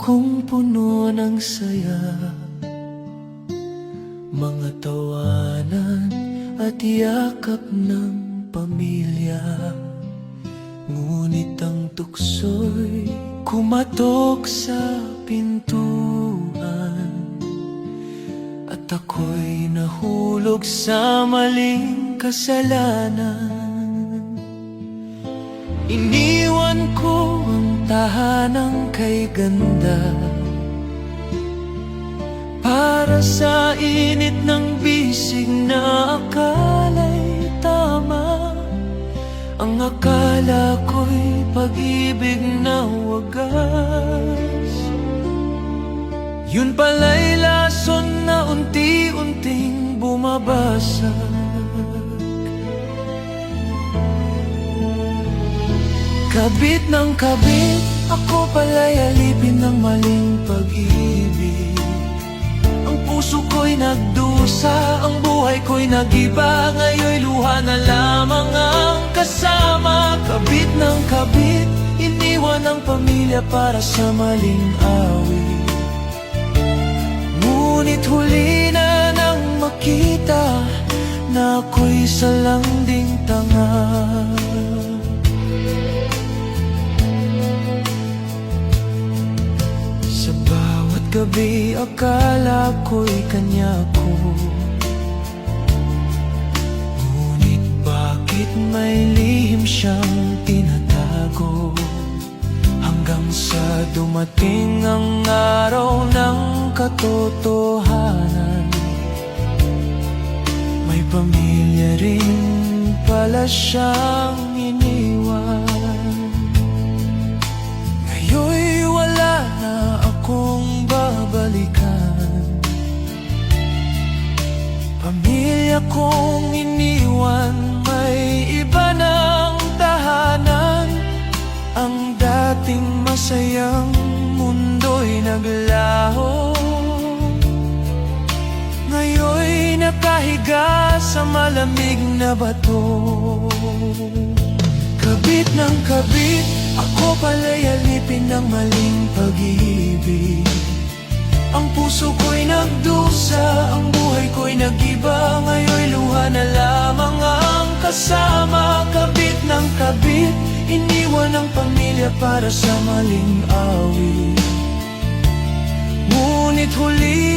kong puno ng saya, mga tawanan at yakap ng pamilya. Ngunit ang tukso'y kumatok sa pintuan, at ako'y nahulog sa maling kasalanan. Iniwan ko ang tahanang kay ganda para sa init ng bisig na akala'y tama. Ang akala ko'y pag-ibig na wagas, yun pala'y lason na unti-unting bumabasag. Kabit ng kabit, ako pala'y alipin ng maling pag-ibig. Ang puso ko'y nagdusa, ang buhay ko'y nag-iba. Ngayon'y luha na lamang ang kasama. Kabit ng kabit, iniwan ang pamilya para sa maling awit. Ngunit huli na nang makita na ako'y salanding tanga. Sa bawat gabi akala ko'y kanya ko, ngunit bakit may lihim siyang tinatago? Hanggang sa dumating ang araw ng katotohanan, may pamilya rin pala siyang iniwan. Ngayon'y wala na akong babalikan, pamilya kong iniwan, may iba ng tahanan. Ang dating masayang mundo'y naglaho, ngayon'y nakahiga sa malamig na bato. Kabit ng kabit, ako pala'y alipin ng maling pag-ibig. Ang puso ko'y nagdusa, ang buhay ko'y nag-iba. Ngayon'y luha na lamang ang kasama. Kabit ng kabit, iniwan ang pamilya para sa maling awit. Ngunit huli